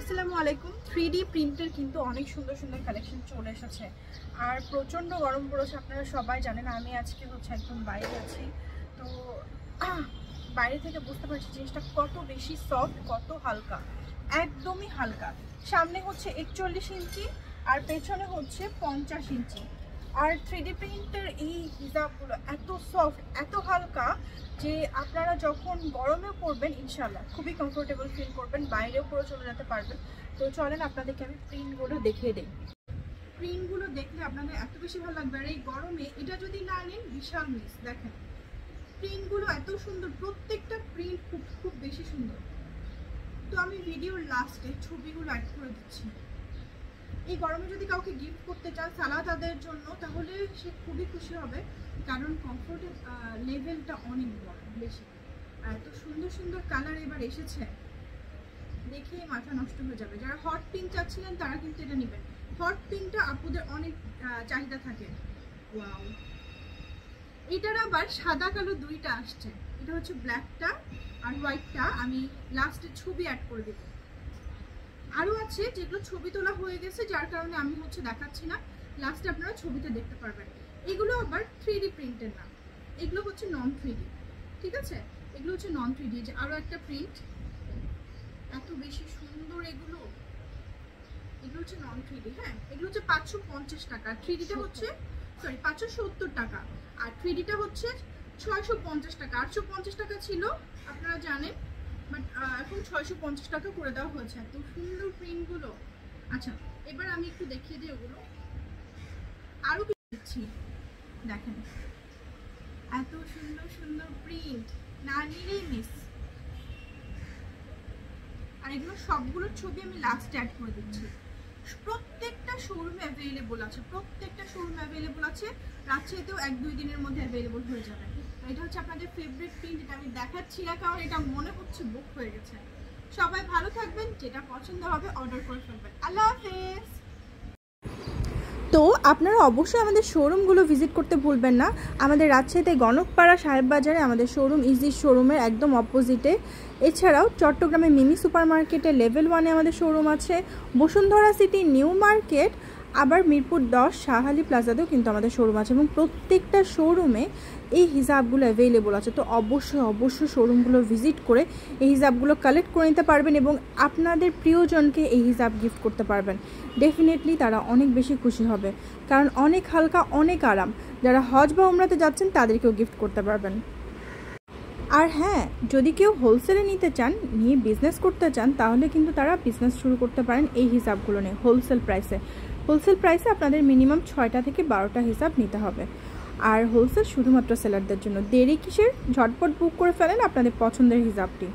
আসসালামু আলাইকুম। 3D প্রিন্টের কিন্তু অনেক সুন্দর সুন্দর কালেকশন চলে এসেছে আর প্রচণ্ড গরম পড়েছে, আপনারা সবাই জানেন। আমি আজকে একদম বাইরে আছি, তো বাইরে থেকে বুঝতে পারছি জিনিসটা কত বেশি সফট, কত হালকা, একদমই হালকা। সামনে 41 ইঞ্চি আর পেছনে 50 ইঞ্চি। আর 3D প্রিন্টের এই হিজাবগুলো এত সফট, এত হালকা যে আপনারা যখন গরমে পরবেন ইনশাল্লাহ খুবই কমফোর্টেবল ফিল করবেন, বাইরেও পরে চলে যেতে পারবেন। তো চলেন আপনাদেরকে আমি প্রিন্টগুলো দেখিয়ে দিই। প্রিন্টগুলো দেখলে আপনাদের এত বেশি ভালো লাগবে। আর এই গরমে এটা যদি না নেন বিশাল মিস। দেখেন প্রিন্টগুলো এত সুন্দর, প্রত্যেকটা প্রিন্ট খুব বেশি সুন্দর। তো আমি ভিডিওর লাস্টে ছবিগুলো অ্যাড করে দিচ্ছি। এই গরমে যদি কাউকে গিফট করতে চান সালাদাদের জন্য, তাহলে সে খুবই খুশি হবে, কারণ কমফোর্টের লেভেলটা অনেক বড় বেশি। আর এত সুন্দর সুন্দর কালার এবার এসেছে, দেখে মাথা নষ্ট হয়ে যাবে। যারা হট পিঙ্ক চাচ্ছিলেন তারা কিন্তু এটা নেবেন। হট পিঙ্কটা আপুদের অনেক চাহিদা থাকে। ওয়াও, এটার আবার সাদা কালো দুইটা আসছে। এটা ব্ল্যাকটা আর হোয়াইটটা। আমি লাস্টে ছবি অ্যাড করে দেব। আরও আছে যেগুলো ছবি তোলা হয়ে গেছে, যার কারণে আমি দেখাচ্ছি না, লাস্টে আপনারা ছবিতে দেখতে পারবেন। এগুলো আবার 3D প্রিন্টের না, এগুলো নন 3D। ঠিক আছে, এগুলো নন 3D। যে আরও একটা প্রিন্ট, এত বেশি সুন্দর এগুলো নন 3D। হ্যাঁ, এগুলো 550 টাকা। 3Dটা 570 টাকা, আর 3Dটা 650 টাকা। 850 টাকা ছিল আপনারা জানেন, বাট এখন 650 টাকা করে দেওয়া হয়েছে। এত সুন্দর প্রিন্টগুলো। আচ্ছা, এবার আমি একটু দেখিয়ে দিই ওগুলো। আরও কি দিচ্ছি দেখেন, এত সুন্দর সুন্দর প্রিন্ট, না নিলেই মিস। আর এগুলো সবগুলোর ছবি আমি লাস্টে অ্যাড করে দিচ্ছি। প্রত্যেকটা শোরুমে অ্যাভেলেবল আছে, রাজশাহীতেও 1-2 দিনের মধ্যে অ্যাভেলেবল হয়ে যাবে। এটা আপনাদের ফেভারিট প্রিন্ট। এটা আমি দেখাচ্ছি না কারণ এটা মনে হচ্ছে বুক হয়ে গেছে। সবাই ভালো থাকবেন, যেটা পছন্দ হবে অর্ডার করে ফেলবেন। আল্লাহ হাফেজ। তো আপনারা অবশ্যই আমাদের শোরুমগুলো ভিজিট করতে ভুলবেন না। আমাদের রাজশাহীতে গণকপাড়া সাহেব বাজারে আমাদের শোরুম ইজি শোরুমের একদম অপোজিটে। এছাড়াও চট্টগ্রামে মিমি সুপার মার্কেটে লেভেল 1-এ আমাদের শোরুম আছে। বসুন্ধরা সিটি নিউ মার্কেট, আবার মিরপুর 10 শাহালি প্লাজাতেও কিন্তু আমাদের শোরুম আছে, এবং প্রত্যেকটা শোরুমে এই হিজাবগুলো অ্যাভেলেবল আছে। তো অবশ্যই শোরুমগুলো ভিজিট করে এই হিজাবগুলো কালেক্ট করে নিতে পারবেন এবং আপনাদের প্রিয়জনকে এই হিজাব গিফট করতে পারবেন। ডেফিনেটলি তারা অনেক বেশি খুশি হবে, কারণ অনেক হালকা, অনেক আরাম। যারা হজ বা উমরাতে যাচ্ছেন তাদেরকেও গিফট করতে পারবেন। আর হ্যাঁ, যদি কেউ হোলসেলে নিতে চান, নিয়ে বিজনেস করতে চান, তাহলে কিন্তু তারা বিজনেস শুরু করতে পারেন এই হিসাবগুলো নিয়ে হোলসেল প্রাইসে। আপনাদের মিনিমাম 6টা থেকে 12টা হিসাব নিতে হবে। আর হোলসেল শুধুমাত্র সেলারদের জন্য। দেরি কিসের, ঝটপট বুক করে ফেলেন আপনাদের পছন্দের হিসাবটি।